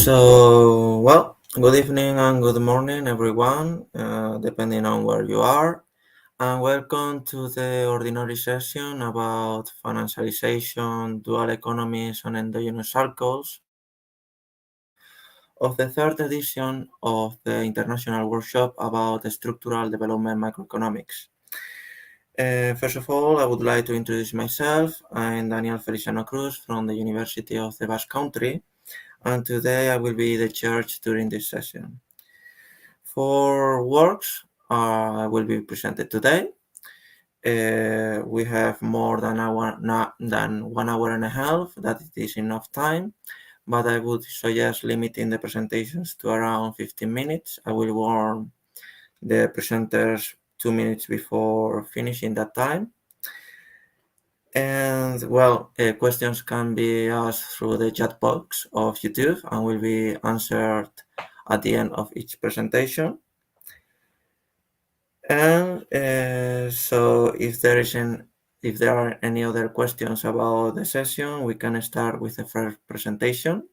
Well, good evening and good morning, everyone, depending on where you are. And welcome to the ordinary session about financialization, dual economies, and endogenous cycles of the third edition of the International Workshop about Structural Development Microeconomics. First of all, I would like to introduce myself. I'm Daniel Feliciano Cruz from the University of the Basque Country, and today I will be the judge during this session. Four works will be presented today. We have more than 1 hour and a half. That is enough time, but I would suggest limiting the presentations to around 15 minutes. I will warn the presenters 2 minutes before finishing that time. And well, questions can be asked through the chat box of YouTube and will be answered at the end of each presentation. And so if there are any other questions about the session, we can start with the first presentation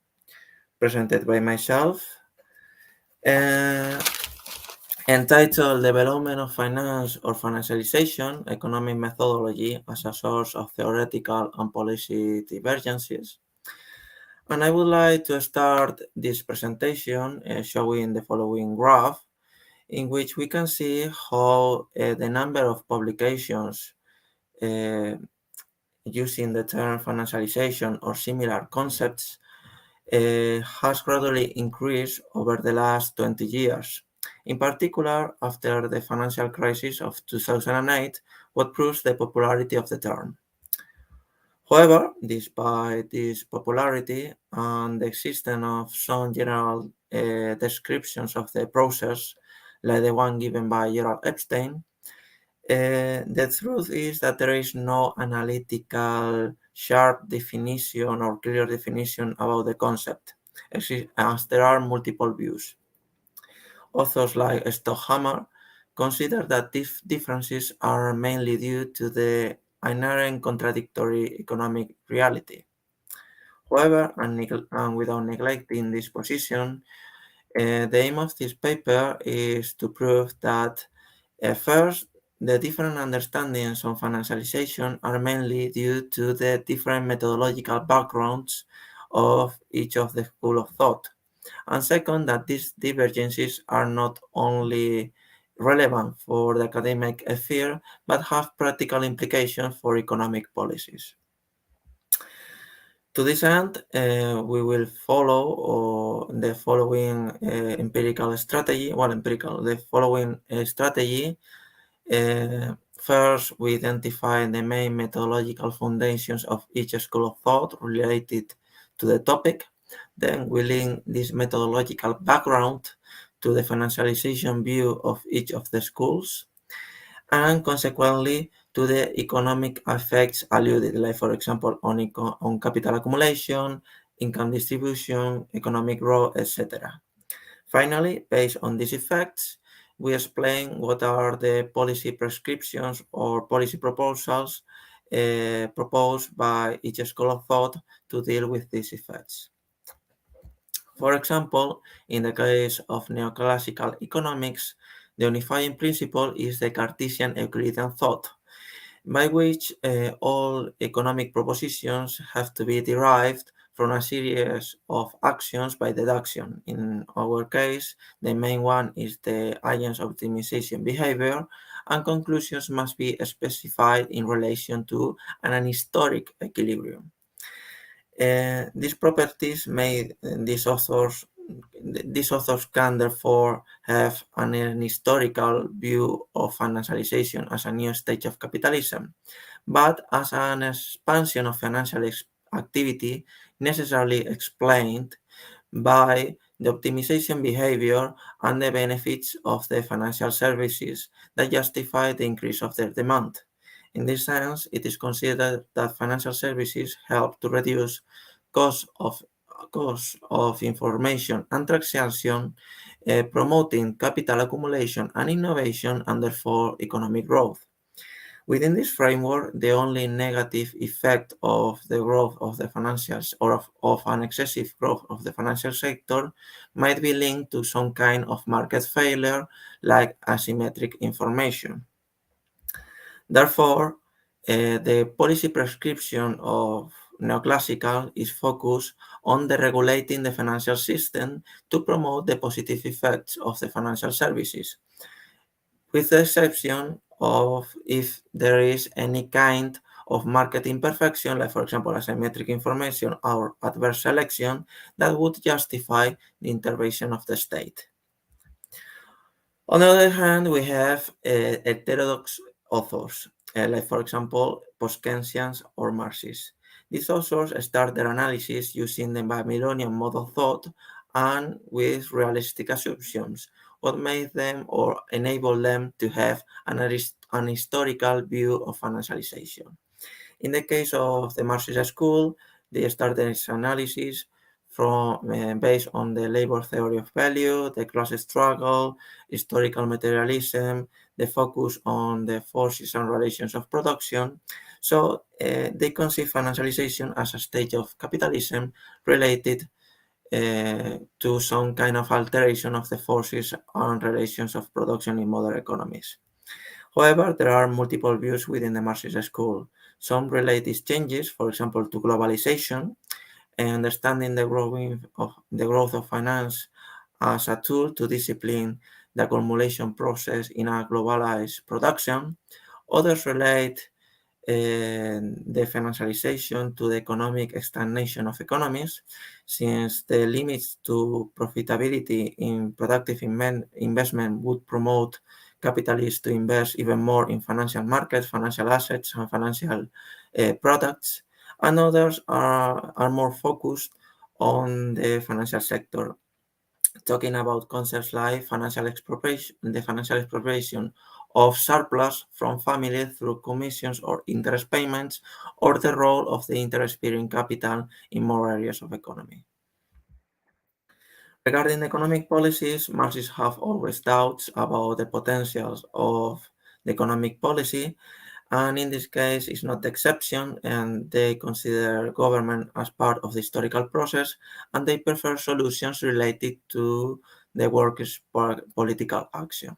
presented by myself. Entitled Development of Finance or Financialization, Economic Methodology as a Source of Theoretical and Policy Divergences. And I would like to start this presentation showing the following graph, in which we can see how the number of publications using the term financialization or similar concepts has gradually increased over the last 20 years. In particular, after the financial crisis of 2008, what proves the popularity of the term. However, despite this popularity and the existence of some general descriptions of the process, like the one given by Gerald Epstein, the truth is that there is no analytical, sharp definition or clear definition about the concept, as there are multiple views. Authors like Stockhammer consider that these differences are mainly due to the inherent contradictory economic reality. However, and without neglecting this position, the aim of this paper is to prove that first, the different understandings of financialization are mainly due to the different methodological backgrounds of each of the school of thought. And second, that these divergences are not only relevant for the academic sphere, but have practical implications for economic policies. To this end, we will follow the following empirical strategy. The following strategy. First, we identify the main methodological foundations of each school of thought related to the topic. Then we link this methodological background to the financialization view of each of the schools, and consequently to the economic effects alluded, like for example on capital accumulation, income distribution, economic growth, etc. Finally, based on these effects, we explain what are the policy prescriptions or policy proposals proposed by each school of thought to deal with these effects. For example, in the case of neoclassical economics, the unifying principle is the Cartesian Euclidean thought, by which all economic propositions have to be derived from a series of actions by deduction. In our case, the main one is the agent's optimization behavior, and conclusions must be specified in relation to an historic equilibrium. These properties made these authors can therefore have an historical view of financialization as a new stage of capitalism, but as an expansion of financial activity necessarily explained by the optimization behavior and the benefits of the financial services that justify the increase of their demand. In this sense, it is considered that financial services help to reduce costs of information and transaction, promoting capital accumulation and innovation and therefore economic growth. Within this framework, the only negative effect of the growth of the financials or of an excessive growth of the financial sector might be linked to some kind of market failure like asymmetric information. Therefore, the policy prescription of neoclassical is focused on deregulating the financial system to promote the positive effects of the financial services, with the exception of if there is any kind of market imperfection, like for example asymmetric information or adverse selection, that would justify the intervention of the state. On the other hand, we have heterodox authors, like for example post-Keynesians or Marxists. These authors start their analysis using the Babylonian model thought and with realistic assumptions, what made them or enable them to have an historical view of financialization. In the case of the Marxist school, they start their analysis from based on the labor theory of value, the class struggle, historical materialism, the focus on the forces and relations of production. So they conceive financialization as a stage of capitalism related to some kind of alteration of the forces and relations of production in modern economies. However, there are multiple views within the Marxist school. Some relate these changes, for example, to globalization, and understanding the growth of finance as a tool to discipline the accumulation process in a globalized production. Others relate the financialization to the economic stagnation of economies, since the limits to profitability in productive investment would promote capitalists to invest even more in financial markets, financial assets, and financial products. And others are more focused on the financial sector, talking about concepts like financial expropriation, the financial expropriation of surplus from family through commissions or interest payments, or the role of the interest-bearing capital in more areas of economy. Regarding economic policies, Marxists have always doubts about the potentials of the economic policy, and in this case is not the exception, and they consider government as part of the historical process, and they prefer solutions related to the workers' political action.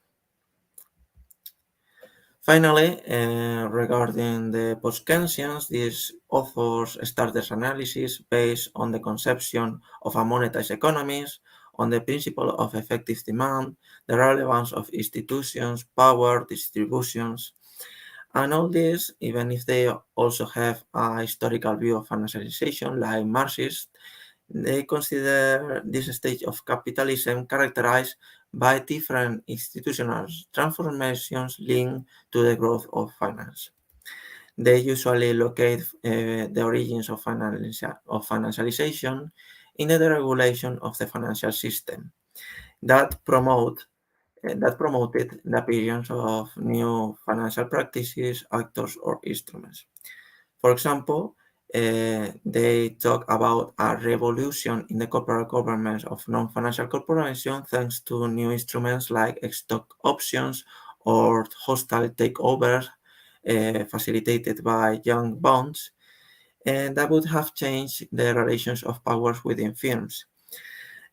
Finally, regarding the post-Keynesians, these authors start this analysis based on the conception of a monetized economies, on the principle of effective demand, the relevance of institutions, power, distributions, and all this, even if they also have a historical view of financialization like Marxists, they consider this stage of capitalism characterized by different institutional transformations linked to the growth of finance. They usually locate the origins of financialization in the deregulation of the financial system that promoted the appearance of new financial practices, actors, or instruments. For example, they talk about a revolution in the corporate governance of non-financial corporations thanks to new instruments like stock options or hostile takeovers facilitated by young bonds, and that would have changed the relations of powers within firms.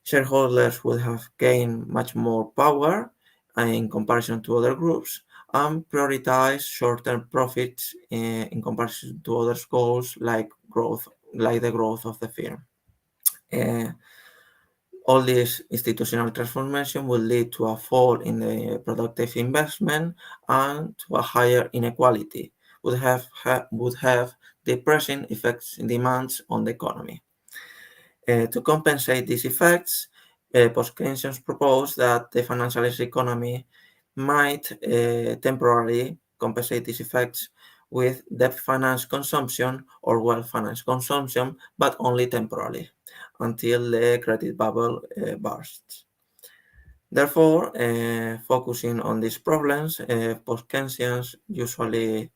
Shareholders would have gained much more power in comparison to other groups and prioritize short-term profits in comparison to other goals like growth, like the growth of the firm. Uh, all this institutional transformation will lead to a fall in the productive investment and to a higher inequality, would have depressing effects in demands on the economy. To compensate these effects, post-Keynesians propose that the financialist economy might temporarily compensate these effects with debt finance consumption or wealth finance consumption, but only temporarily until the credit bubble bursts. Therefore, focusing on these problems, post-Keynesians usually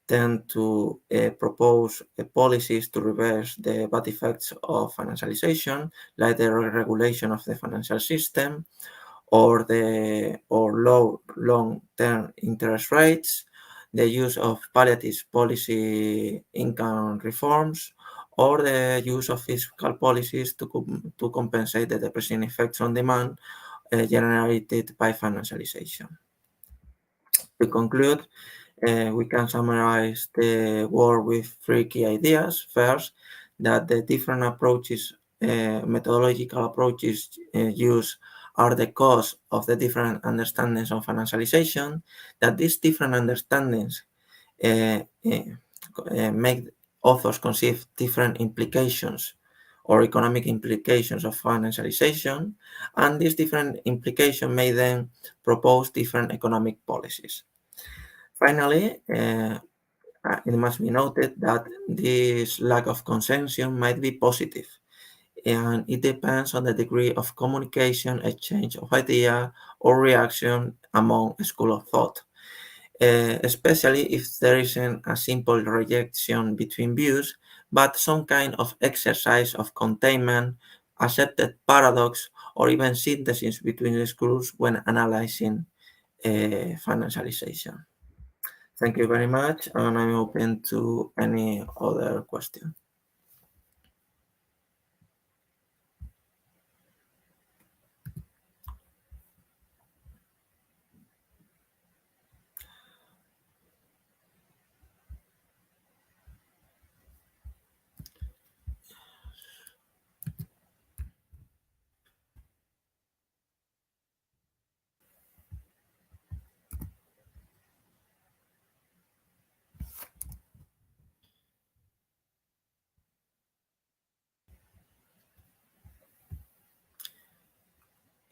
tend to propose policies to reverse the bad effects of financialization, like the regulation of the financial system, or low long-term interest rates, the use of palliative policy income reforms, or the use of fiscal policies to compensate the depressing effects on demand generated by financialization. To conclude, we can summarize the work with three key ideas. First, that the different approaches, methodological approaches used are the cause of the different understandings of financialization, that these different understandings make authors conceive different implications or economic implications of financialization, and these different implications may then propose different economic policies. Finally, it must be noted that this lack of consensus might be positive, and it depends on the degree of communication, exchange of idea, or reaction among a school of thought, especially if there isn't a simple rejection between views, but some kind of exercise of containment, accepted paradox, or even synthesis between the schools when analyzing financialization. Thank you very much, and I'm open to any other question.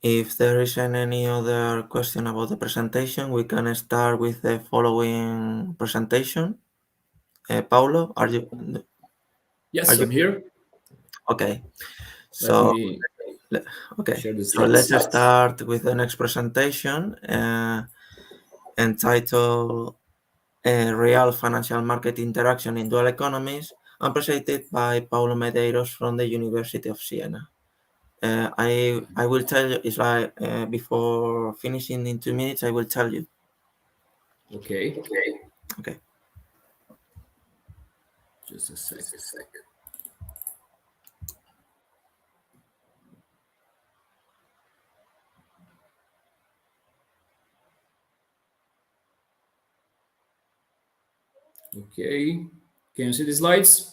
If there isn't any other question about the presentation, we can start with the following presentation. Paulo, are you? Yes, I'm here. Okay. Let So, me okay. share the So let's slides. start with the next presentation entitled Real Financial Market Interaction in Dual Economies, and presented by Paulo Medeiros from the University of Siena. I will tell you, it's like before finishing in 2 minutes, I will tell you. Okay. Okay. Just a sec. Okay. Can you see the slides?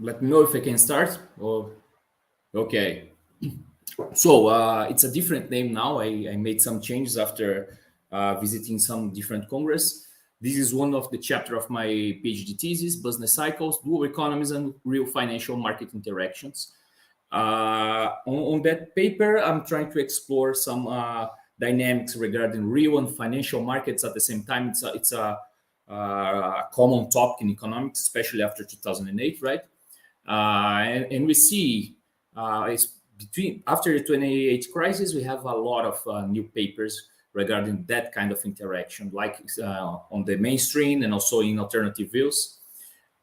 Let me know if I can start. Or okay. So it's a different name now. I made some changes after visiting some different congress. This is one of the chapter of my PhD thesis: business cycles, dual economies, and real financial market interactions. On that paper, I'm trying to explore some dynamics regarding real and financial markets at the same time. It's a common topic in economics, especially after 2008, right? And we see it's between after the 28 crisis, we have a lot of new papers regarding that kind of interaction, like on the mainstream and also in alternative views.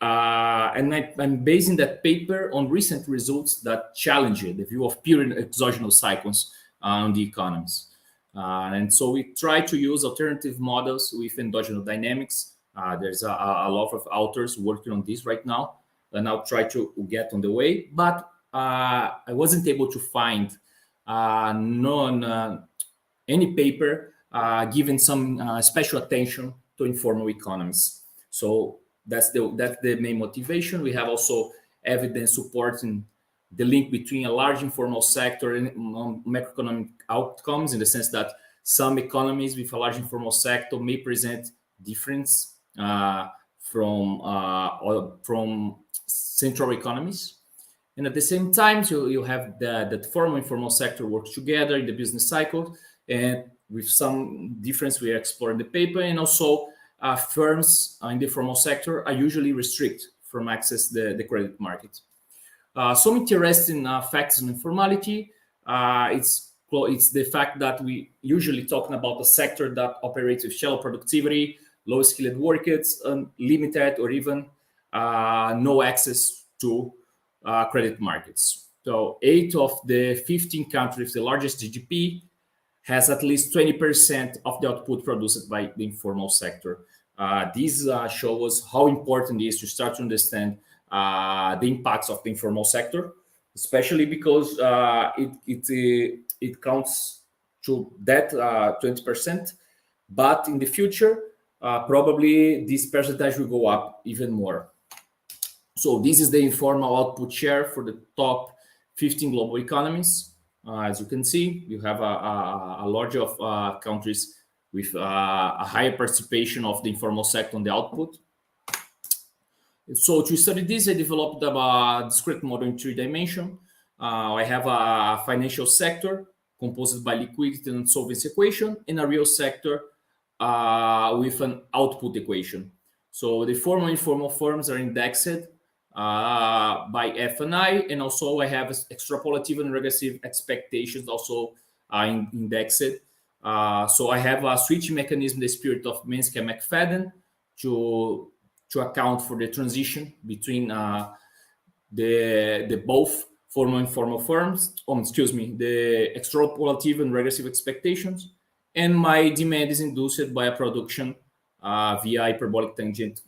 I'm basing that paper on recent results that challenge the view of pure exogenous cycles on the economies. And so we try to use alternative models with endogenous dynamics. There's a lot of authors working on this right now, and I'll try to get on the way. But I wasn't able to find any paper giving some special attention to informal economies. So that's the main motivation. We have also evidence supporting the link between a large informal sector and macroeconomic outcomes, in the sense that some economies with a large informal sector may present difference from central economies. And at the same time, so you have that formal informal sector works together in the business cycle, and with some difference we explore in the paper. And also firms in the formal sector are usually restricted from access the credit market. Some interesting facts on informality. It's the fact that we usually talking about a sector that operates with shallow productivity, low skilled workers, and limited or even no access to credit markets. So 8 of the 15 countries with the largest GDP has at least 20% of the output produced by the informal sector. This shows how important it is to start to understand the impacts of the informal sector, especially because it counts to that 20%, but in the future, probably this percentage will go up even more. So this is the informal output share for the top 15 global economies. As you can see, you have a large of countries with a higher participation of the informal sector on the output. So to study this, I developed a discrete model in 3 dimensions. I have a financial sector composed by liquidity and solvency equation, and a real sector with an output equation. So the formal and informal firms are indexed by F&I, and also I have extrapolative and regressive expectations also indexed. So I have a switch mechanism, the spirit of Minsky and McFadden, to account for the transition between the both formal and informal firms, the extrapolative and regressive expectations, and my demand is induced by a production via hyperbolic tangent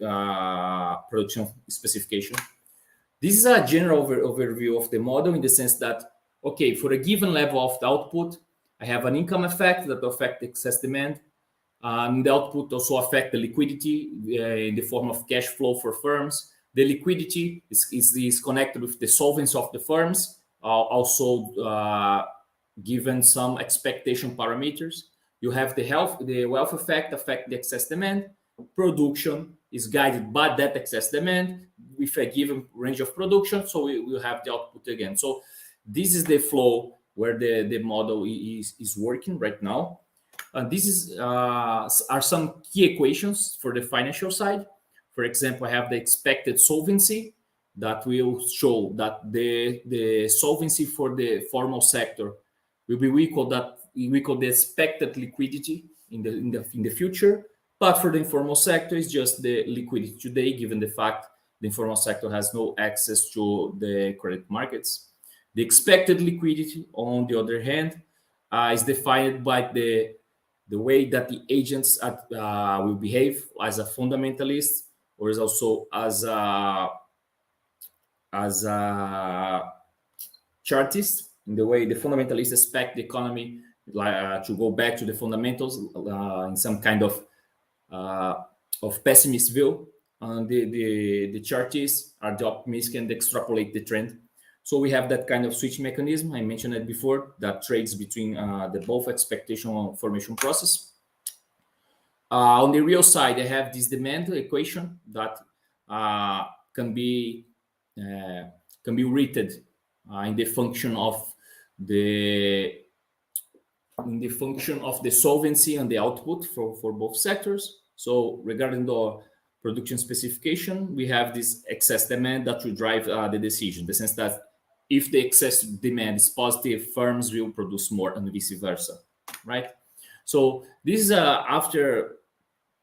production specification. This is a general overview of the model in the sense that, okay, for a given level of the output, I have an income effect that affects excess demand. The output also affects the liquidity in the form of cash flow for firms. The liquidity is connected with the solvency of the firms, also given some expectation parameters. You have the wealth effect affect the excess demand. Production is guided by that excess demand with a given range of production, so we will have the output again. So this is the flow where the model is working right now. These are some key equations for the financial side. For example, I have the expected solvency that will show that the solvency for the formal sector will be equal the expected liquidity in the future. But for the informal sector, it's just the liquidity today, given the fact the informal sector has no access to the credit markets. The expected liquidity, on the other hand, is defined by the way that the agents will behave as a fundamentalist, or is also as a chartist, in the way the fundamentalists expect the economy to go back to the fundamentals in some kind of pessimist view. The chartists are the optimistic and extrapolate the trend. So we have that kind of switch mechanism. I mentioned it before, that trades between the both expectation formation process. On the real side, I have this demand equation that can be written in the function of the solvency and the output for both sectors. So regarding the production specification, we have this excess demand that will drive the decision, in the sense that if the excess demand is positive, firms will produce more and vice versa, right? So this is after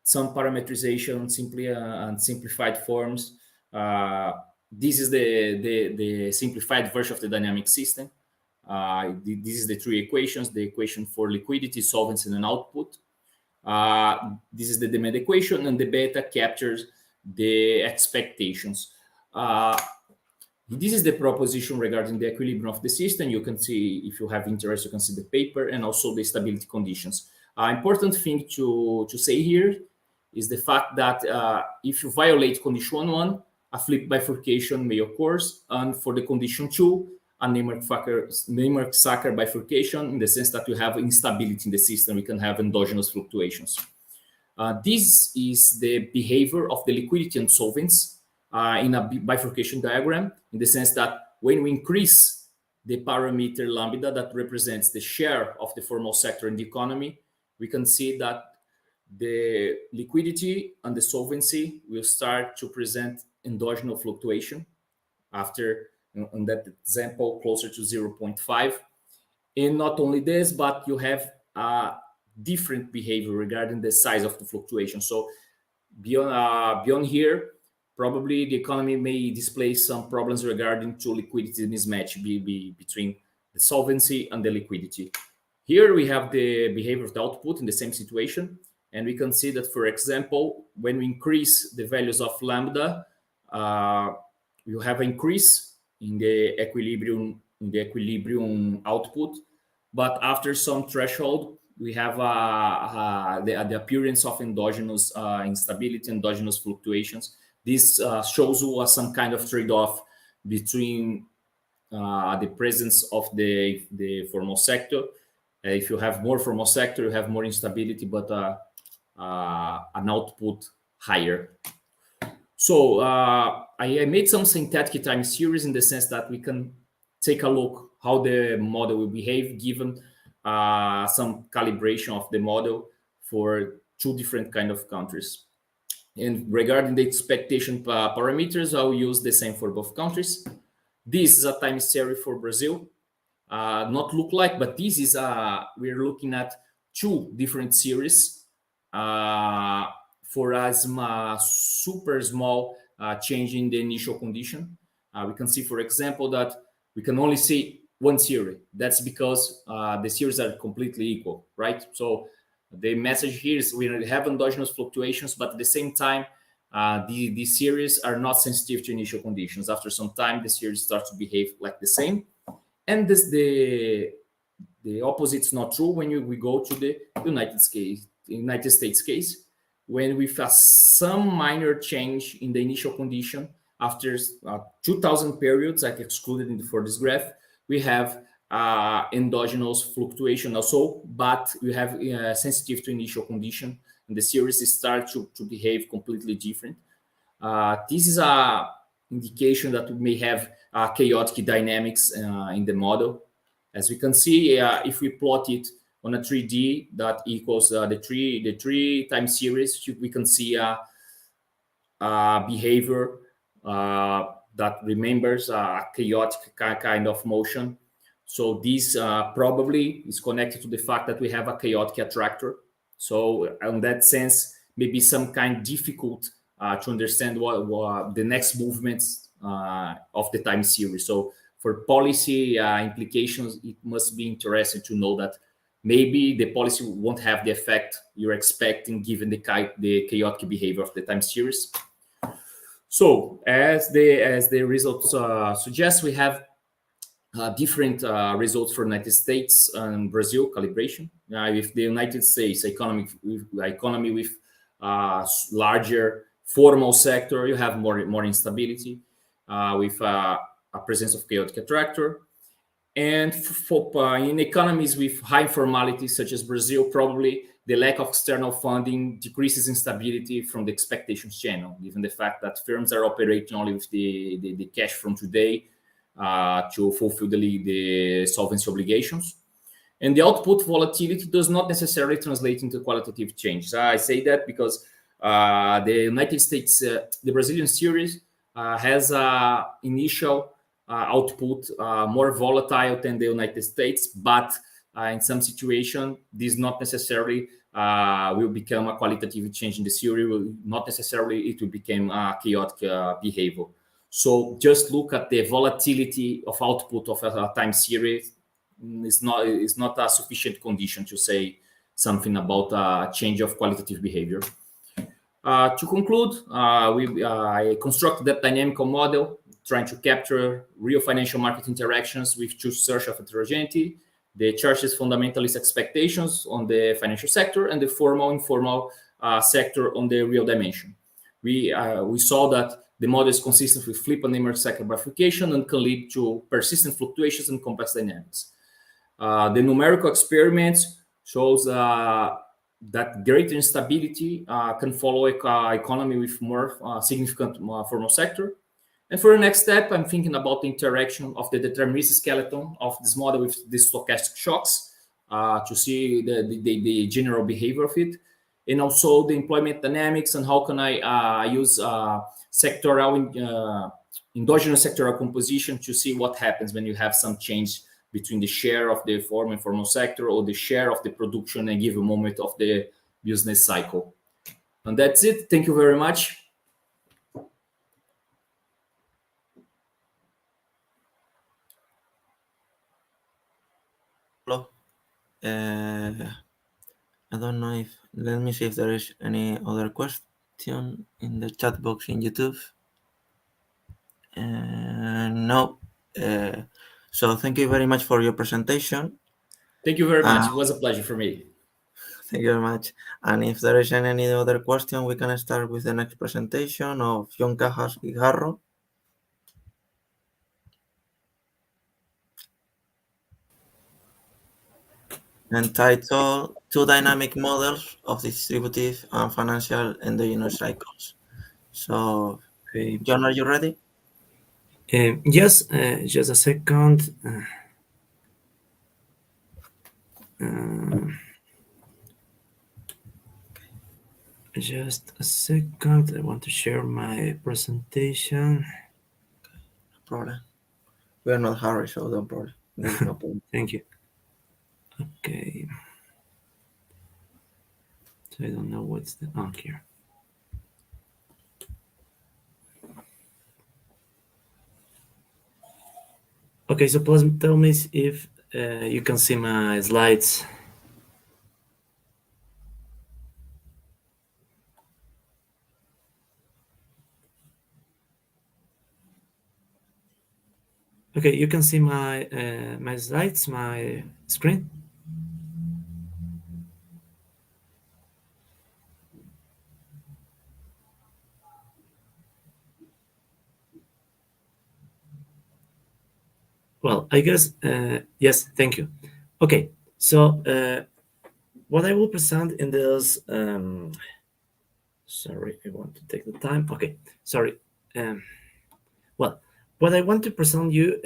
some parameterization, simply and simplified forms. This is the simplified version of the dynamic system. This is the 3 equations: the equation for liquidity, solvency, and output. This is the demand equation, and the beta captures the expectations. This is the proposition regarding the equilibrium of the system. You can see, if you have interest, you can see the paper, and also the stability conditions. Important thing to say here is the fact that if you violate condition 1, a flip bifurcation may occur, and for the condition 2, a Neymark-Sacker bifurcation, in the sense that you have instability in the system. We can have endogenous fluctuations. This is the behavior of the liquidity and solvency in a bifurcation diagram, in the sense that when we increase the parameter lambda that represents the share of the formal sector in the economy, we can see that the liquidity and the solvency will start to present endogenous fluctuation after, in that example, closer to 0.5. And not only this, but you have a different behavior regarding the size of the fluctuation. So beyond here, probably the economy may display some problems regarding to liquidity mismatch between the solvency and the liquidity. Here we have the behavior of the output in the same situation. And we can see that, for example, when we increase the values of lambda, you have an increase in the equilibrium output. But after some threshold, we have the appearance of endogenous instability, endogenous fluctuations. This shows you some kind of trade-off between the presence of the formal sector. If you have more formal sector, you have more instability, but an output higher. So I made some synthetic time series in the sense that we can take a look how the model will behave given some calibration of the model for two different kind of countries. And regarding the expectation parameters, I'll use the same for both countries. This is a time series for Brazil. Not look like, but this is we're looking at two different series for a super small change in the initial condition. We can see, for example, that we can only see one series. That's because the series are completely equal, right? So the message here is we have endogenous fluctuations, but at the same time, the series are not sensitive to initial conditions. After some time, the series starts to behave like the same. And the opposite is not true when we go to the United States case, when we have some minor change in the initial condition after 2000 periods, like excluded for this graph, we have endogenous fluctuation also, but we have sensitive to initial condition, and the series start to behave completely different. This is a indication that we may have chaotic dynamics in the model. As we can see, if we plot it on a 3D that equals the three time series, we can see a behavior that remembers a chaotic kind of motion. So this probably is connected to the fact that we have a chaotic attractor. So in that sense, maybe some kind difficult to understand what the next movements of the time series. So for policy implications, it must be interesting to know that maybe the policy won't have the effect you're expecting given the chaotic behavior of the time series. So as the results suggest, we have different results for United States and Brazil calibration. With the United States economy with larger formal sector, you have more instability with a presence of chaotic attractor. And in economies with high informality, such as Brazil, probably the lack of external funding decreases instability from the expectations channel, given the fact that firms are operating only with the cash from today to fulfill the solvency obligations. And the output volatility does not necessarily translate into qualitative changes. I say that because the United States, the Brazilian series has initial output more volatile than the United States, but in some situation, this not necessarily will become a qualitative change in the series. Not necessarily it will become a chaotic behavior. So just look at the volatility of output of a time series. It's not a sufficient condition to say something about a change of qualitative behavior. To conclude, I constructed that dynamical model trying to capture real financial market interactions with two sources of heterogeneity: the church's fundamentalist expectations on the financial sector and the formal informal sector on the real dimension. We saw that the model is consistent with flip and numeric cycle bifurcation and can lead to persistent fluctuations and complex dynamics. The numerical experiments shows that greater instability can follow economy with more significant formal sector. And for the next step, I'm thinking about the interaction of the deterministic skeleton of this model with the stochastic shocks to see the general behavior of it, and also the employment dynamics and how can I use sectoral endogenous sectoral composition to see what happens when you have some change between the share of the formal and informal sector or the share of the production at a given moment of the business cycle. And that's it. Thank you very much. Hello. I don't know if, let me see if there is any other question in the chat box in YouTube. No. Uh, so thank you very much for your presentation. Thank you very Uh, much. It was a pleasure for me. Thank you very much. And if there is any other question, we can start with the next presentation of John Cajas Guijarro. Entitled Two Dynamic Models of Distributive and Financial Endogenous Cycles. So, Okay. John, are you ready? Yes, just a second. Just a second. I want to share my presentation. No problem. We are not hurry, so don't problem. There is no problem. Thank you. Okay. So I don't know what's the here. Okay, so please tell me if you can see my slides. Okay, you can see my my slides, my screen. Well, I guess yes. Thank you. Okay, so what I will present in this. Sorry, I want to take the time. Okay, sorry. Well, what I want to present you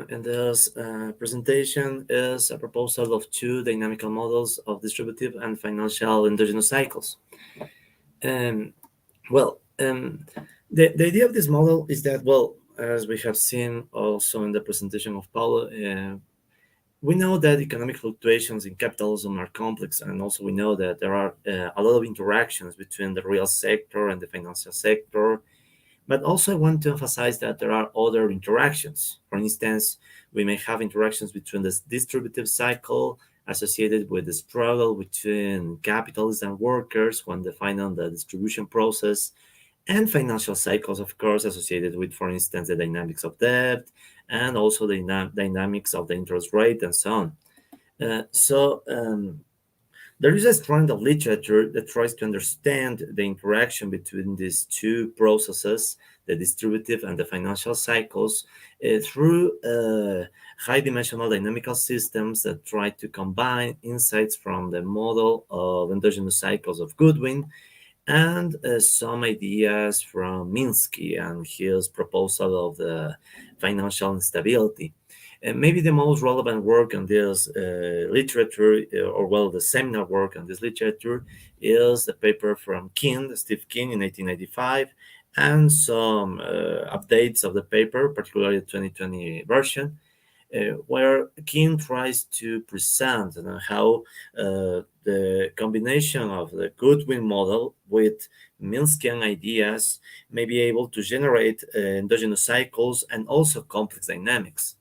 in this presentation is a proposal of two dynamical models of distributive and financial endogenous cycles. Um, the idea of this model is that, well, as we have seen also in the presentation of Paulo, we know that economic fluctuations in capitalism are complex, and also we know that there are a lot of interactions between the real sector and the financial sector. But also, I want to emphasize that there are other interactions. For instance, we may have interactions between this distributive cycle associated with the struggle between capitalists and workers when defining the distribution process, and financial cycles, of course, associated with, for instance, the dynamics of debt and also the dynamics of the interest rate and so on. There is a strand of literature that tries to understand the interaction between these two processes, the distributive and the financial cycles, through high dimensional dynamical systems that try to combine insights from the model of endogenous cycles of Goodwin and some ideas from Minsky and his proposal of the financial instability. And maybe the most relevant work on this literature, or well, the seminal work on this literature, is the paper from Steve King in 1895, and some updates of the paper, particularly the 2020 version, where King tries to present how the combination of the Goodwin model with Minskian ideas may be able to generate endogenous cycles and also complex dynamics.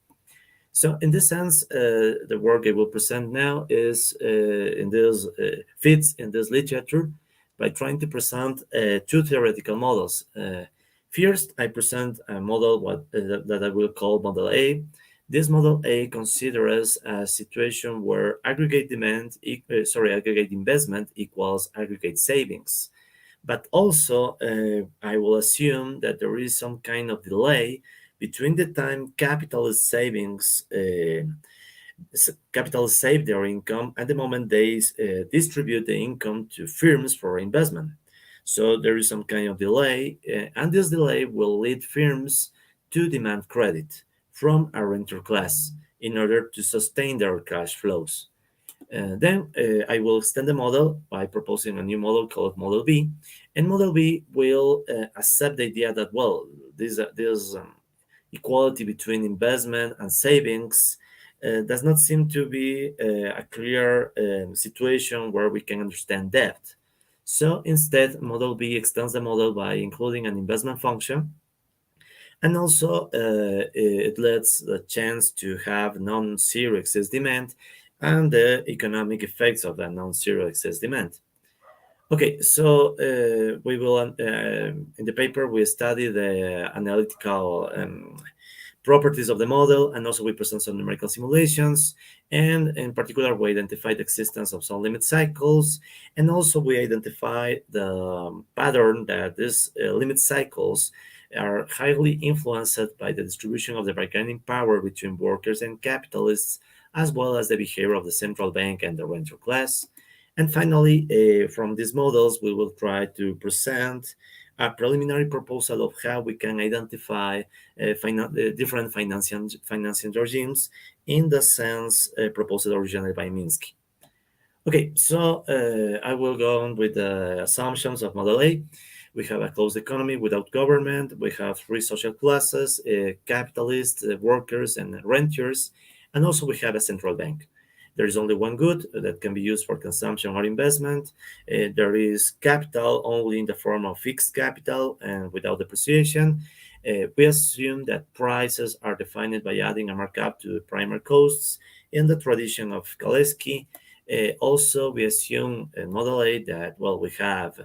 So, in this sense, the work I will present now is fits in this literature by trying to present two theoretical models. First, I present a model that I will call Model A. This Model A considers a situation where aggregate aggregate investment equals aggregate savings. But also, I will assume that there is some kind of delay between the time capitalists save their income and the moment they distribute the income to firms for investment. So there is some kind of delay, and this delay will lead firms to demand credit from a renter class in order to sustain their cash flows. Then I will extend the model by proposing a new model called Model B. And Model B will accept the idea that, well, this equality between investment and savings does not seem to be a clear situation where we can understand debt. So instead, Model B extends the model by including an investment function, and also it lets the chance to have non-zero excess demand and the economic effects of the non-zero excess demand. Okay, so we will, in the paper, we study the analytical properties of the model, and also we present some numerical simulations, and in particular, we identify the existence of some limit cycles, and also we identify the pattern that these limit cycles are highly influenced by the distribution of the bargaining power between workers and capitalists, as well as the behavior of the central bank and the renter class. And finally, from these models, we will try to present a preliminary proposal of how we can identify different financing regimes in the sense proposed originally by Minsky. Okay, so I will go on with the assumptions of Model A. We have a closed economy without government. We have three social classes, capitalists, workers, and renters. And also we have a central bank. There is only one good that can be used for consumption or investment. There is capital only in the form of fixed capital and without depreciation. We assume that prices are defined by adding a markup to primary costs in the tradition of Galeski. Also, we assume in Model A that, well, we have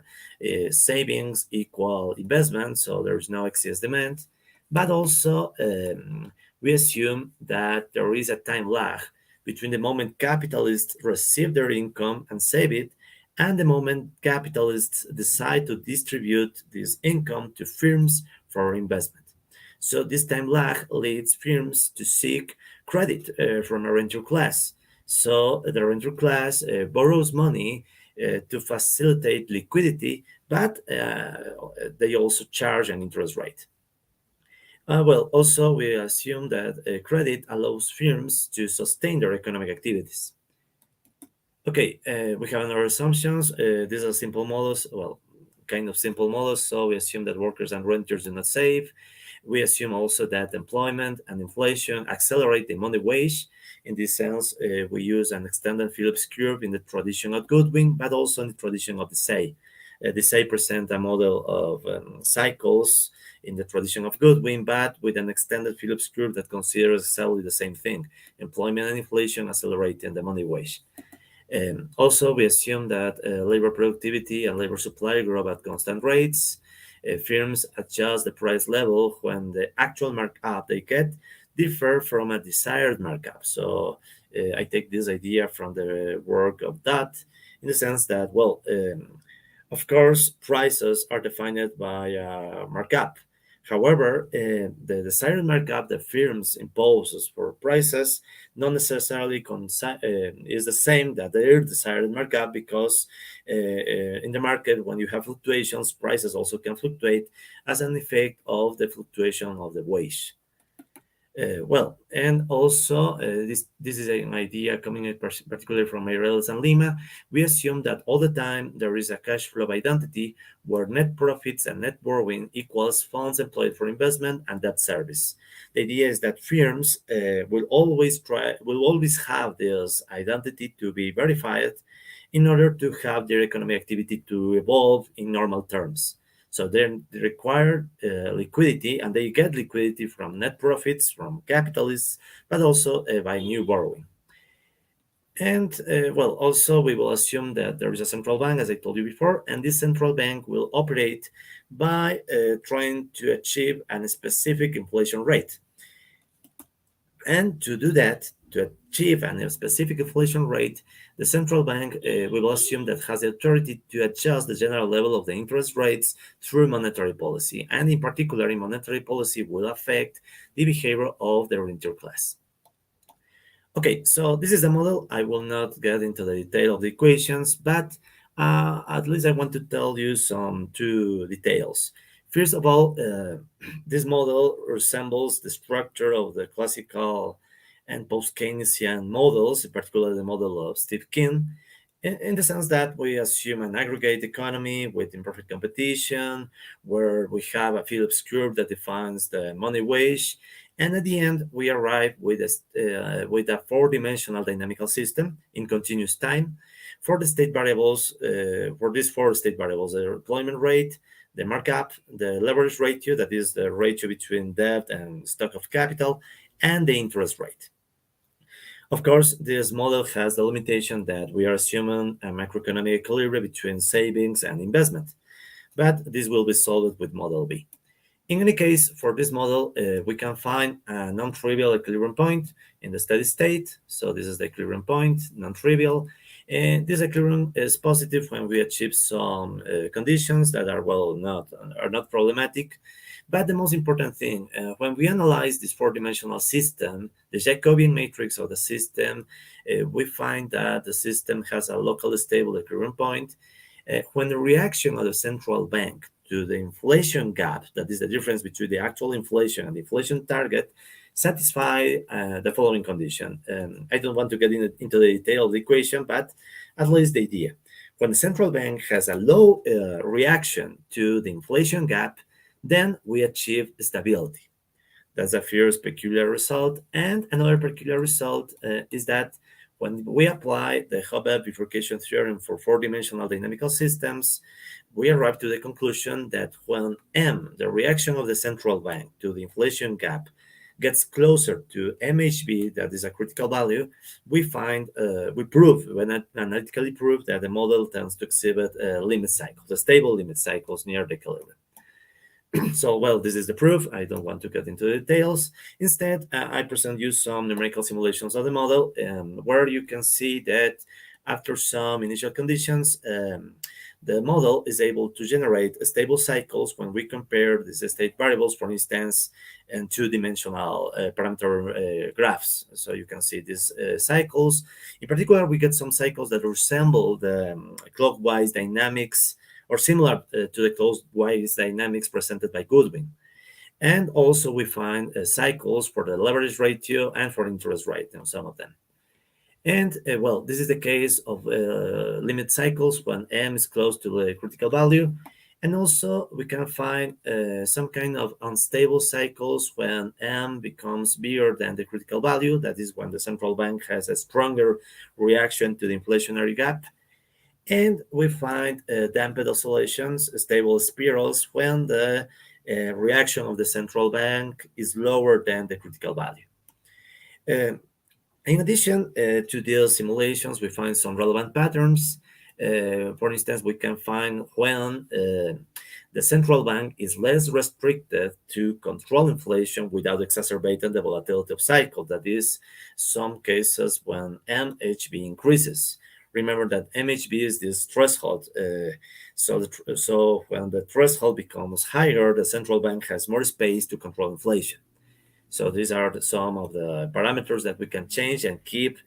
savings equal investment, so there is no excess demand. But also, we assume that there is a time lag between the moment capitalists receive their income and save it and the moment capitalists decide to distribute this income to firms for investment. So this time lag leads firms to seek credit from a renter class. So the renter class borrows money to facilitate liquidity, but they also charge an interest rate. Also, we assume that credit allows firms to sustain their economic activities. Okay, we have another assumptions. These are simple models, well, kind of simple models. So we assume that workers and renters do not save. We assume also that employment and inflation accelerate the money wage. In this sense, we use an extended Phillips curve in the tradition of Goodwin, but also in the tradition of the Say. The Say present a model of cycles in the tradition of Goodwin, but with an extended Phillips curve that considers exactly the same thing, employment and inflation accelerating the money wage. Also, we assume that labor productivity and labor supply grow at constant rates. Firms adjust the price level when the actual markup they get differ from a desired markup. So I take this idea from the work of that in the sense that, well, of course, prices are defined by markup. However, the desired markup that firms imposes for prices not necessarily is the same that their desired markup because in the market, when you have fluctuations, prices also can fluctuate as an effect of the fluctuation of the wage. And also this is an idea coming in particularly from Meireles and Lima. We assume that all the time there is a cash flow identity where net profits and net borrowing equals funds employed for investment and debt service. The idea is that firms will always have this identity to be verified in order to have their economic activity to evolve in normal terms. So they require liquidity, and they get liquidity from net profits, from capitalists, but also by new borrowing. And also we will assume that there is a central bank, as I told you before, and this central bank will operate by trying to achieve a specific inflation rate. And to do that, to achieve a specific inflation rate, the central bank we will assume that has the authority to adjust the general level of the interest rates through monetary policy. And in particular, in monetary policy will affect the behavior of the renter class. Okay, so this is the model. I will not get into the detail of the equations, but at least I want to tell you some two details. First of all, this model resembles the structure of the classical and post-Keynesian models, in particular the model of Steve Keen, in the sense that we assume an aggregate economy with imperfect competition, where we have a Phillips curve that defines the money wage, and at the end we arrive with a four-dimensional dynamical system in continuous time for the state variables, for these four state variables: the employment rate, the markup, the leverage ratio, that is the ratio between debt and stock of capital, and the interest rate. Of course, this model has the limitation that we are assuming a macroeconomic equilibrium between savings and investment, but this will be solved with Model B. In any case, for this model, we can find a non-trivial equilibrium point in the steady state. So this is the equilibrium point, non-trivial. And this equilibrium is positive when we achieve some conditions that are, well, not problematic. But the most important thing, when we analyze this four-dimensional system, the Jacobian matrix of the system, we find that the system has a locally stable equilibrium point. When the reaction of the central bank to the inflation gap, that is the difference between the actual inflation and the inflation target, satisfy the following condition. I don't want to get into the detail of the equation, but at least the idea. When the central bank has a low reaction to the inflation gap, then we achieve stability. That's the first peculiar result. And another peculiar result is that when we apply the Hubbard bifurcation theorem for four-dimensional dynamical systems, we arrive to the conclusion that when M, the reaction of the central bank to the inflation gap, gets closer to MHB, that is a critical value, we analytically prove that the model tends to exhibit limit cycles, the stable limit cycles near the equilibrium. So, well, this is the proof. I don't want to get into the details. Instead, I present you some numerical simulations of the model where you can see that after some initial conditions, the model is able to generate stable cycles when we compare these state variables, for instance, in two-dimensional parameter graphs. So you can see these cycles. In particular, we get some cycles that resemble the clockwise dynamics or similar to the clockwise dynamics presented by Goodwin. And also we find cycles for the leverage ratio and for interest rate on some of them. And well, this is the case of limit cycles when M is close to the critical value. And also we can find some kind of unstable cycles when M becomes bigger than the critical value. That is when the central bank has a stronger reaction to the inflationary gap. And we find damped oscillations, stable spirals, when the reaction of the central bank is lower than the critical value. In addition to these simulations, we find some relevant patterns. For instance, we can find when the central bank is less restricted to control inflation without exacerbating the volatility of cycle. That is, some cases when MHB increases. Remember that MHB is this threshold. So when the threshold becomes higher, the central bank has more space to control inflation. So these are some of the parameters that we can change and keep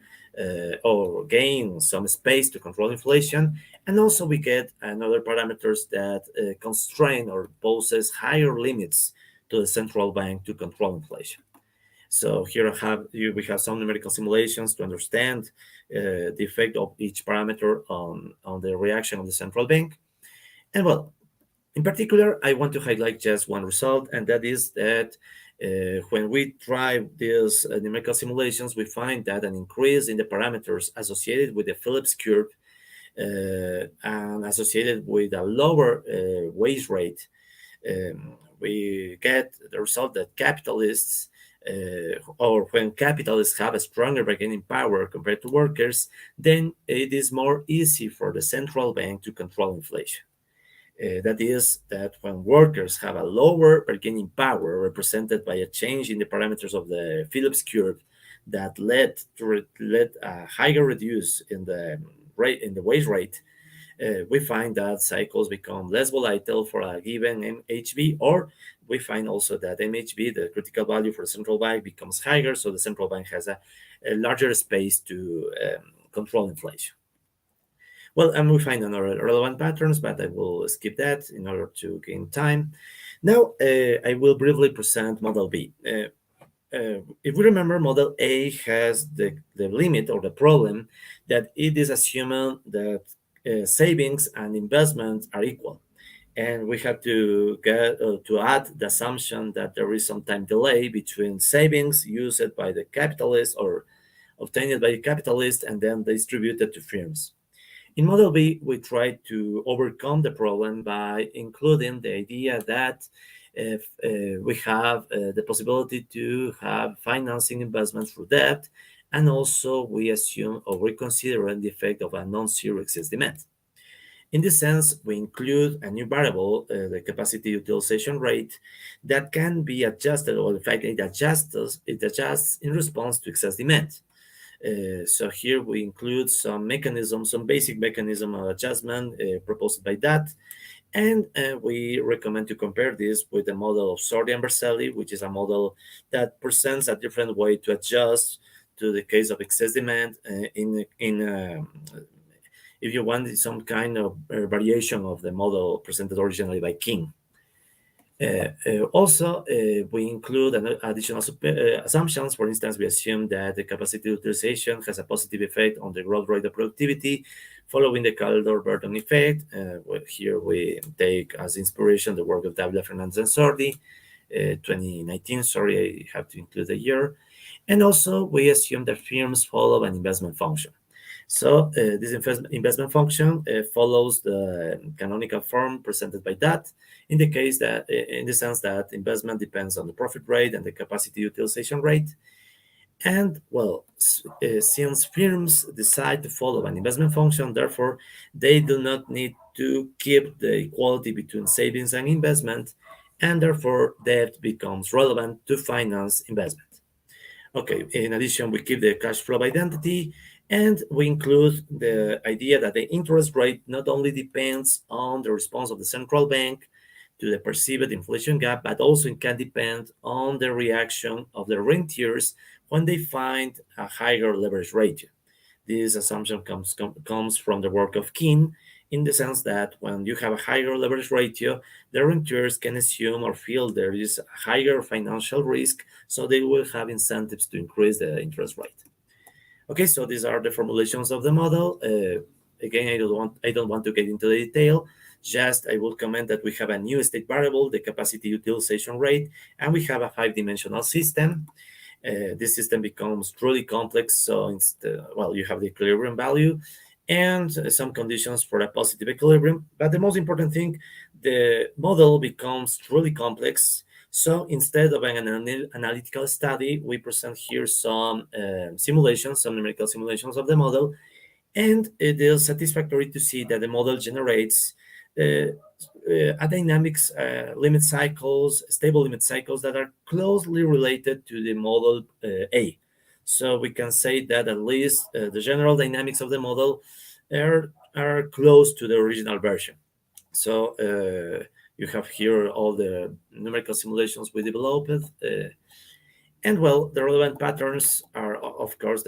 or gain some space to control inflation. And also we get another parameters that constrain or poses higher limits to the central bank to control inflation. So here we have some numerical simulations to understand the effect of each parameter on the reaction of the central bank. And well, in particular, I want to highlight just one result, and that is that when we try these numerical simulations, we find that an increase in the parameters associated with the Phillips curve and associated with a lower wage rate, we get the result that capitalists or when capitalists have a stronger bargaining power compared to workers, then it is more easy for the central bank to control inflation. That is, that when workers have a lower bargaining power represented by a change in the parameters of the Phillips curve that led a higher reduce in the wage rate, we find that cycles become less volatile for a given MHB, or we find also that MHB, the critical value for the central bank, becomes higher, so the central bank has a larger space to control inflation. Well, and we find another relevant patterns, but I will skip that in order to gain time. Now, I will briefly present Model B. If we remember, Model A has the limit or the problem that it is assuming that savings and investments are equal. And we have to get to add the assumption that there is some time delay between savings used by the capitalist or obtained by the capitalist and then distributed to firms. In Model B, we try to overcome the problem by including the idea that if we have the possibility to have financing investments through debt, and also we assume or we consider the effect of a non-zero excess demand. In this sense, we include a new variable, the capacity utilization rate, that can be adjusted, or in fact, it adjusts in response to excess demand. So here we include some mechanisms, some basic mechanism of adjustment proposed by that. And we recommend to compare this with the model of Sordi and Berselli, which is a model that presents a different way to adjust to the case of excess demand if you want some kind of variation of the model presented originally by King. Also, we include additional assumptions. For instance, we assume that the capacity utilization has a positive effect on the growth rate of productivity following the Caldor-Burton effect. Here we take as inspiration the work of Davila, Fernandez, and Sordi, 2019. Sorry, I have to include the year. And also, we assume that firms follow an investment function. So this investment function follows the canonical form presented by that, in the sense that investment depends on the profit rate and the capacity utilization rate. And well, since firms decide to follow an investment function, therefore they do not need to keep the equality between savings and investment, and therefore debt becomes relevant to finance investment. Okay, in addition, we keep the cash flow identity, and we include the idea that the interest rate not only depends on the response of the central bank to the perceived inflation gap, but also it can depend on the reaction of the rentiers when they find a higher leverage ratio. This assumption comes from the work of Keene, in the sense that when you have a higher leverage ratio, the rentiers can assume or feel there is a higher financial risk, so they will have incentives to increase the interest rate. Okay, so these are the formulations of the model. Again, I don't want to get into the detail. Just I will comment that we have a new state variable, the capacity utilization rate, and we have a 5-dimensional system. This system becomes truly complex. So you have the equilibrium value and some conditions for a positive equilibrium. But the most important thing, the model becomes truly complex. So instead of an analytical study, we present here some simulations, some numerical simulations of the model. And it is satisfactory to see that the model generates a dynamics limit cycles, stable limit cycles that are closely related to the model A. So we can say that at least the general dynamics of the model are close to the original version. So you have here all the numerical simulations we developed. And well, the relevant patterns are, of course,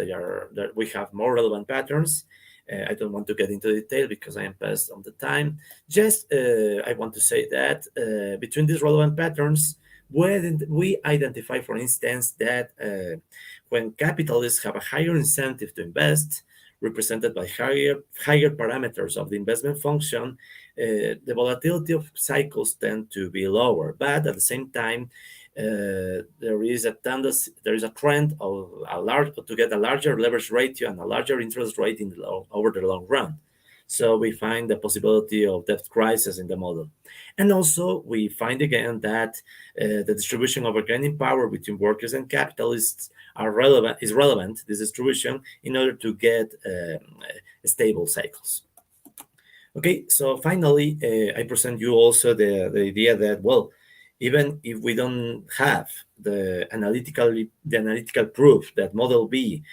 we have more relevant patterns. I don't want to get into detail because I am past on the time. Just I want to say that between these relevant patterns, we identify, for instance, that when capitalists have a higher incentive to invest, represented by higher parameters of the investment function, the volatility of cycles tend to be lower. But at the same time, there is a trend to get a larger leverage ratio and a larger interest rate over the long run. So we find the possibility of debt crisis in the model. And also we find again that the distribution of bargaining power between workers and capitalists is relevant, this distribution, in order to get stable cycles. Okay, so finally, I present you also the idea that, well, even if we don't have the analytical proof that model B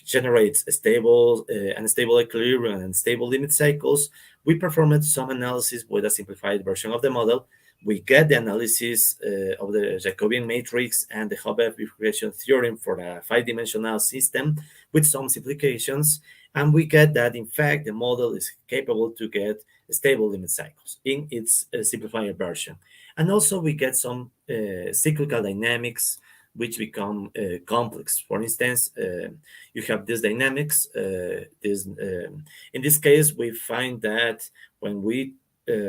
generates a stable equilibrium and stable limit cycles, we performed some analysis with a simplified version of the model. We get the analysis of the Jacobian matrix and the Hobbe bifurcation theorem for a 5-dimensional system with some simplifications, and we get that, in fact, the model is capable to get stable limit cycles in its simplified version. And also we get some cyclical dynamics which become complex. For instance, you have this dynamics. In this case, we find that when we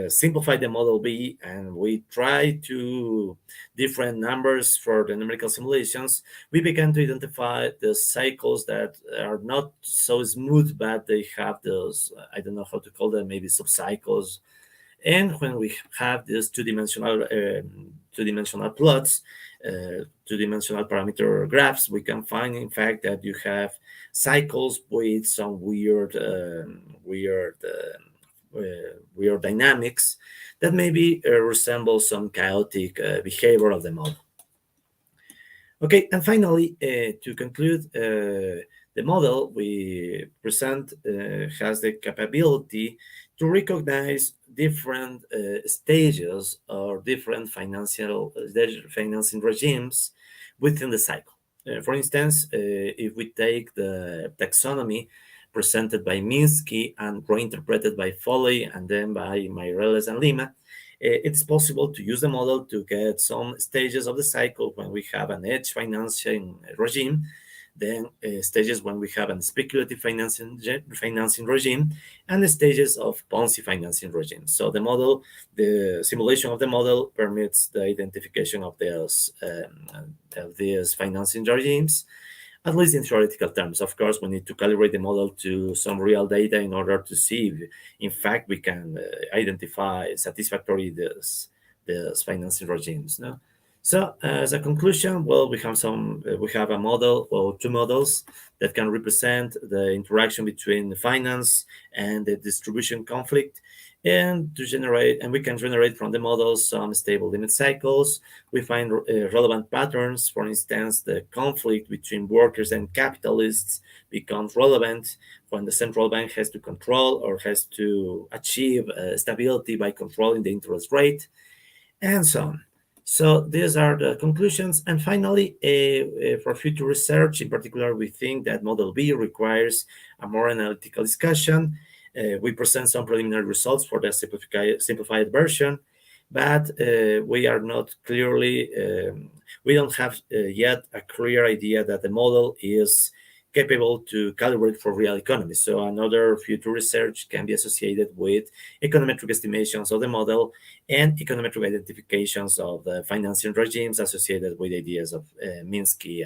simplify the model B and we try to different numbers for the numerical simulations, we began to identify the cycles that are not so smooth, but they have those, I don't know how to call them, maybe subcycles. And when we have these two-dimensional plots, two-dimensional parameter graphs, we can find, in fact, that you have cycles with some weird dynamics that maybe resemble some chaotic behavior of the model. Okay, and finally, to conclude, the model we present has the capability to recognize different stages or different financing regimes within the cycle. For instance, if we take the taxonomy presented by Minsky and reinterpreted by Foley and then by Meireles and Lima, it's possible to use the model to get some stages of the cycle when we have an edge financing regime, then stages when we have a speculative financing regime, and the stages of Ponzi financing regime. So the simulation of the model permits the identification of these financing regimes, at least in theoretical terms. Of course, we need to calibrate the model to some real data in order to see if, in fact, we can identify satisfactorily these financing regimes. No? So, as a conclusion, well, we have a model or two models that can represent the interaction between the finance and the distribution conflict, and we can generate from the models some stable limit cycles. We find relevant patterns. For instance, the conflict between workers and capitalists becomes relevant when the central bank has to control or has to achieve stability by controlling the interest rate, and so on. So these are the conclusions. And finally, for future research, in particular, we think that Model B requires a more analytical discussion. We present some preliminary results for the simplified version, but we don't have yet a clear idea that the model is capable to calibrate for real economies. So another future research can be associated with econometric estimations of the model and econometric identifications of the financing regimes associated with ideas of Minsky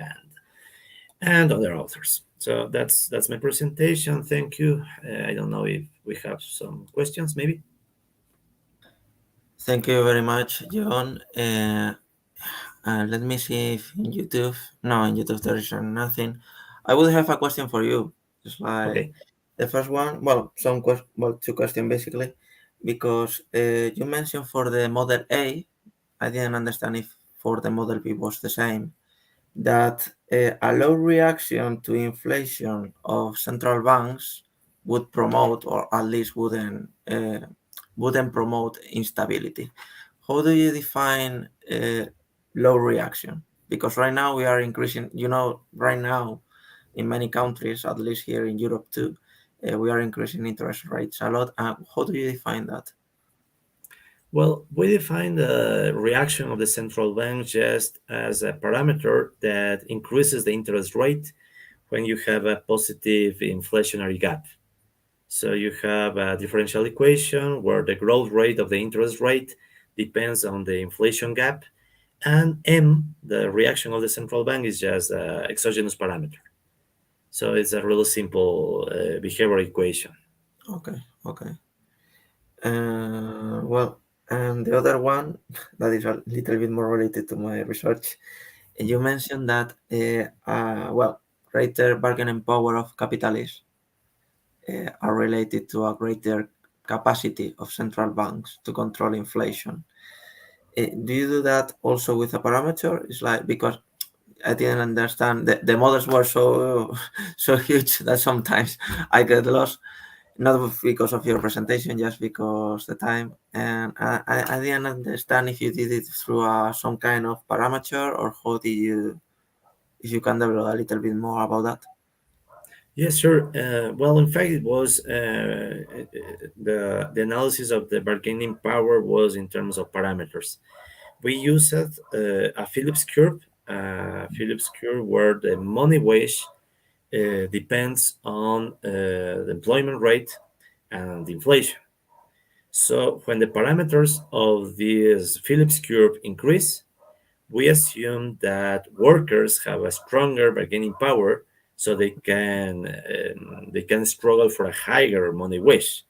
and other authors. So that's my presentation. Thank you. I don't know if we have some questions, maybe. Thank you very much, John. Let me see if in YouTube. No, in YouTube there is nothing. I will have a question for you. Just like Okay. the first one. Well, two questions basically, because you mentioned for the Model A, I didn't understand if for the Model B was the same. That a low reaction to inflation of central banks would promote, or at least wouldn't promote instability. How do you define low reaction? Because right now we are increasing, right now in many countries, at least here in Europe too, we are increasing interest rates a lot. How do you define that? Well, we define the reaction of the central bank just as a parameter that increases the interest rate when you have a positive inflationary gap. So you have a differential equation where the growth rate of the interest rate depends on the inflation gap, and M, the reaction of the central bank, is just an exogenous parameter. So it's a really simple behavioral equation. Okay. Well, and the other one that is a little bit more related to my research, you mentioned that, greater bargaining power of capitalists are related to a greater capacity of central banks to control inflation. Do you do that also with a parameter? It's like, because I didn't understand, the models were so huge that sometimes I get lost, not because of your presentation, just because the time. And I didn't understand if you did it through some kind of parameter, or how did you, if you can develop a little bit more about that. Yes, sure. Well, in fact, it was the analysis of the bargaining power was in terms of parameters. We used a Phillips curve, where the money wage depends on the employment rate and inflation. So when the parameters of this Phillips curve increase, we assume that workers have a stronger bargaining power, so they can struggle for a higher money wage.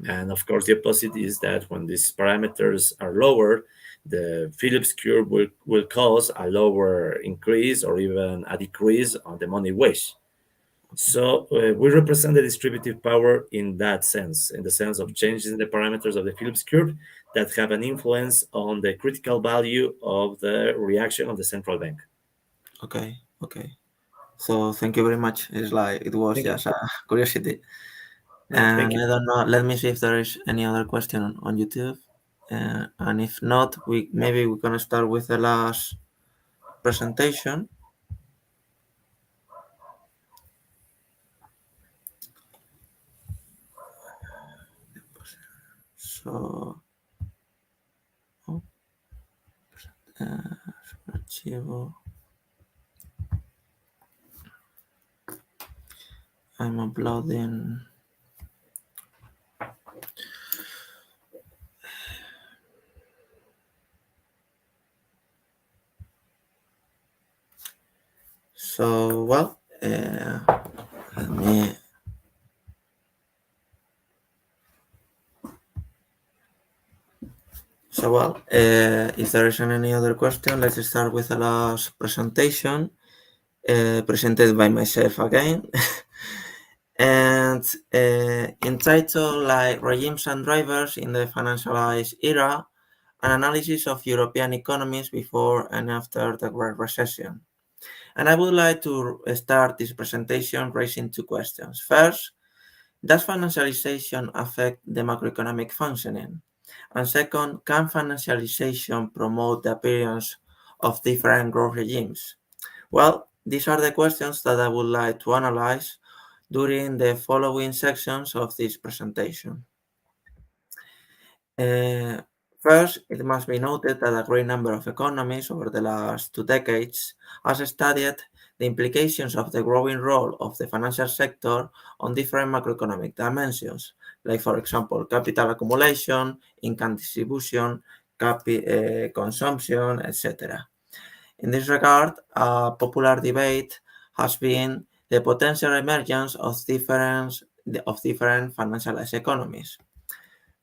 And of course, the opposite is that when these parameters are lower, the Phillips curve will cause a lower increase or even a decrease on the money wage. So we represent the distributive power in that sense, in the sense of changes in the parameters of the Phillips curve that have an influence on the critical value of the reaction of the central bank. Okay, okay. So thank you very much. It's like it was Thank you. just a curiosity. No, And thank you. I don't know. Let me see if there is any other question on YouTube. And if not, we're gonna start with the last presentation. So, oh, archivo. I'm uploading. So, well, let me. So, well, if there isn't any other question, let's start with the last presentation, presented by myself again. And entitled like Regimes and Drivers in the Financialized Era, an analysis of European economies before and after the Great Recession. And I would like to start this presentation raising two questions. First, does financialization affect the macroeconomic functioning? And second, can financialization promote the appearance of different growth regimes? Well, these are the questions that I would like to analyze during the following sections of this presentation. First, it must be noted that a great number of economists over the last 2 decades has studied the implications of the growing role of the financial sector on different macroeconomic dimensions, like, for example, capital accumulation, income distribution, consumption, etc. In this regard, a popular debate has been the potential emergence of different financialized economies,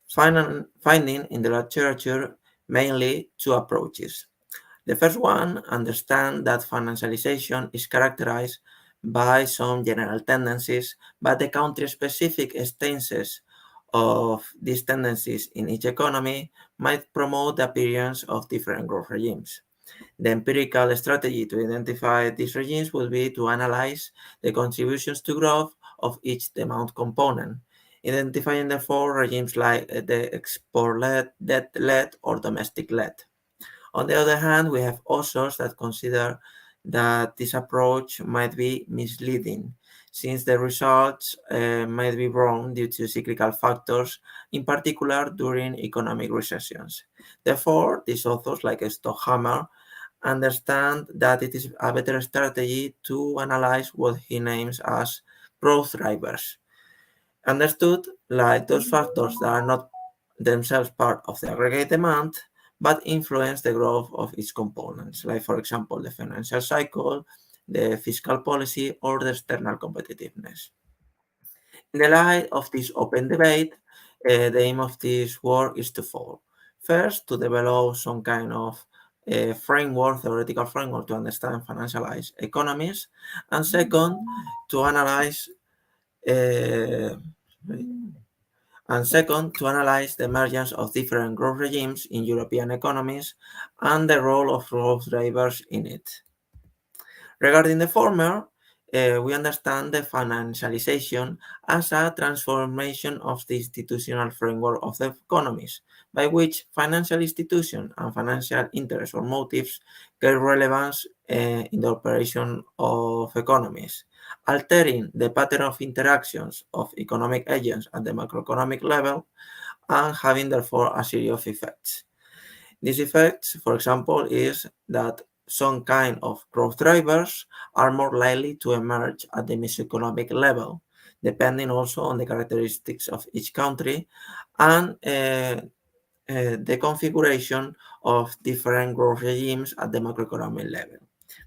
finding in the literature mainly two approaches. The first one understands that financialization is characterized by some general tendencies, but the country-specific stances of these tendencies in each economy might promote the appearance of different growth regimes. The empirical strategy to identify these regimes will be to analyze the contributions to growth of each demand component, identifying therefore regimes like the export-led, debt-led, or domestic-led. On the other hand, we have authors that consider that this approach might be misleading, since the results might be wrong due to cyclical factors, in particular during economic recessions. Therefore, these authors, like Stockhammer, understand that it is a better strategy to analyze what he names as growth drivers. Understood like those factors that are not themselves part of the aggregate demand, but influence the growth of its components, like, for example, the financial cycle, the fiscal policy, or the external competitiveness. In the light of this open debate, the aim of this work is twofold. First, to develop some kind of theoretical framework to understand financialized economies, and second, to analyze uh, the emergence of different growth regimes in European economies and the role of growth drivers in it. Regarding the former, we understand the financialization as a transformation of the institutional framework of the economies, by which financial institutions and financial interests or motives get relevance in the operation of economies, altering the pattern of interactions of economic agents at the macroeconomic level and having therefore a series of effects. These effects, for example, is that some kind of growth drivers are more likely to emerge at the mesoeconomic level, depending also on the characteristics of each country and the configuration of different growth regimes at the macroeconomic level.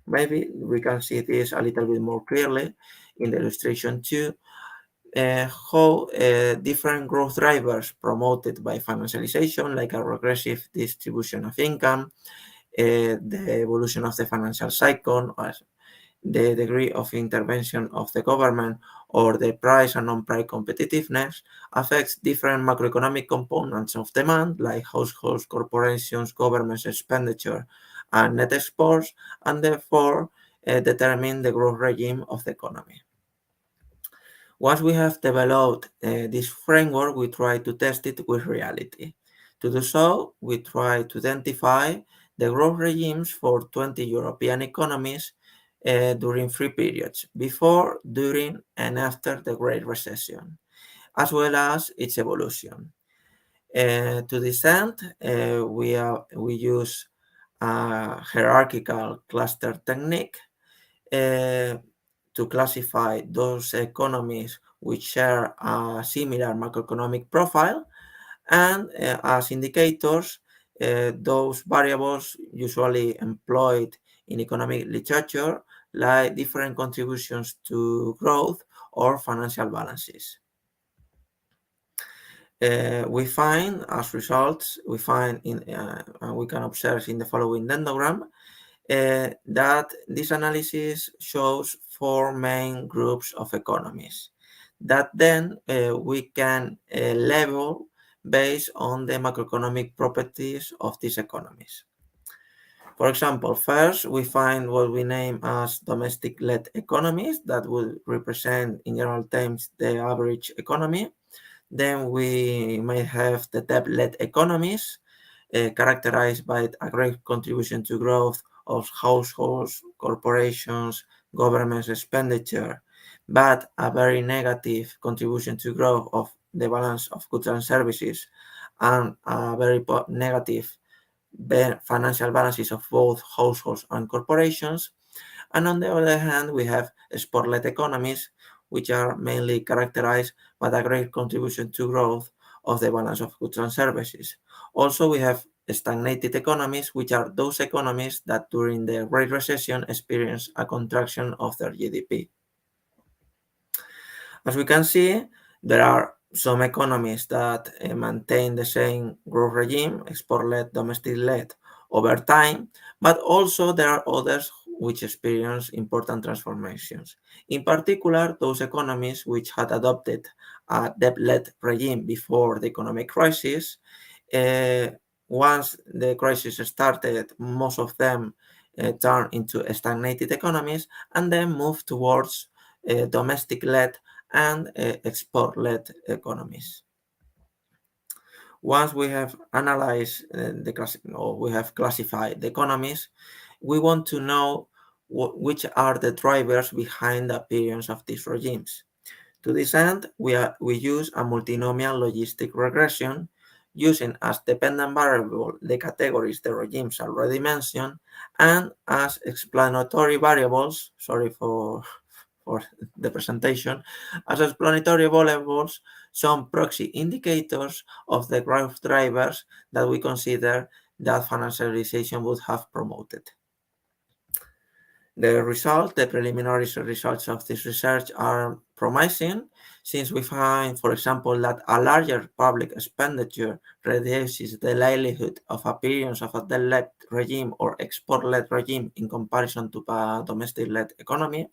Maybe we can see this a little bit more clearly in the illustration 2, how different growth drivers promoted by financialization, like a regressive distribution of income, the evolution of the financial cycle, the degree of intervention of the government or the price and non-price competitiveness affects different macroeconomic components of demand, like households, corporations, government expenditure, and net exports, and therefore determine the growth regime of the economy. Once we have developed this framework, we try to test it with reality. To do so, we try to identify the growth regimes for 20 European economies during 3 periods, before, during, and after the Great Recession, as well as its evolution. To this end, we use a hierarchical cluster technique to classify those economies which share a similar macroeconomic profile, and as indicators, those variables usually employed in economic literature, like different contributions to growth or financial balances. We find as results, we can observe in the following dendrogram that this analysis shows 4 main groups of economies that then we can level based on the macroeconomic properties of these economies. For example, first we find what we name as domestic-led economies that will represent in general terms the average economy. Then we may have the debt-led economies characterized by a great contribution to growth of households, corporations, government expenditure, but a very negative contribution to growth of the balance of goods and services, and a very negative financial balances of both households and corporations. And on the other hand, we have export-led economies, which are mainly characterized by a great contribution to growth of the balance of goods and services. Also, we have stagnated economies, which are those economies that during the Great Recession experienced a contraction of their GDP. As we can see, there are some economies that maintain the same growth regime, export-led, domestic-led, over time, but also there are others which experience important transformations. In particular, those economies which had adopted a debt-led regime before the economic crisis, once the crisis started, most of them turned into stagnated economies and then moved towards domestic-led and export-led economies. Once we have analyzed we have classified the economies, we want to know which are the drivers behind the appearance of these regimes. To this end, we use a multinomial logistic regression using as dependent variable the categories the regimes already mentioned, and as explanatory variables, sorry for the presentation, as explanatory variables, some proxy indicators of the growth drivers that we consider that financialization would have promoted. The preliminary results of this research are promising, since we find, for example, that a larger public expenditure reduces the likelihood of appearance of a debt-led regime or export-led regime in comparison to a domestic-led economy.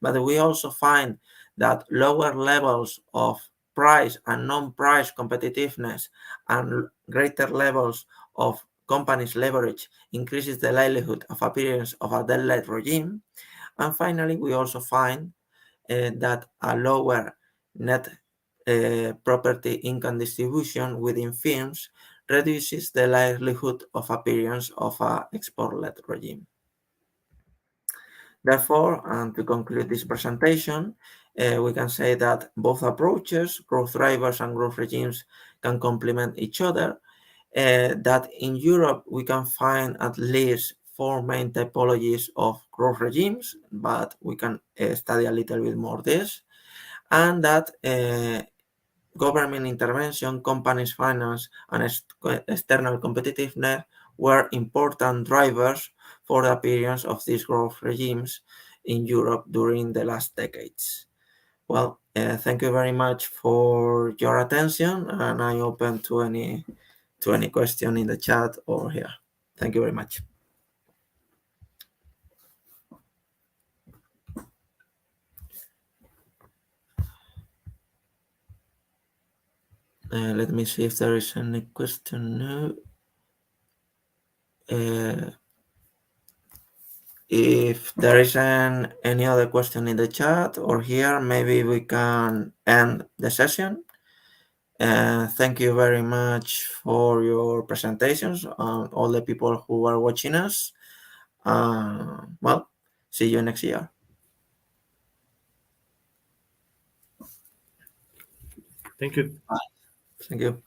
But we also find that lower levels of price and non-price competitiveness and greater levels of companies' leverage increases the likelihood of appearance of a debt-led regime. And finally, we also find that a lower net property income distribution within firms reduces the likelihood of appearance of an export-led regime. Therefore, and to conclude this presentation, we can say that both approaches, growth drivers and growth regimes, can complement each other. That in Europe we can find at least 4 main typologies of growth regimes, but we can study a little bit more this, and that government intervention, companies finance, and external competitiveness were important drivers for the appearance of these growth regimes in Europe during the last decades. Well, thank you very much for your attention, and I open to any question in the chat or here. Thank you very much. Let me see if there is any question now. If there isn't any other question in the chat or here, maybe we can end the session. Thank you very much for your presentations, all the people who are watching us. Well, see you next year. Thank you. Thank you.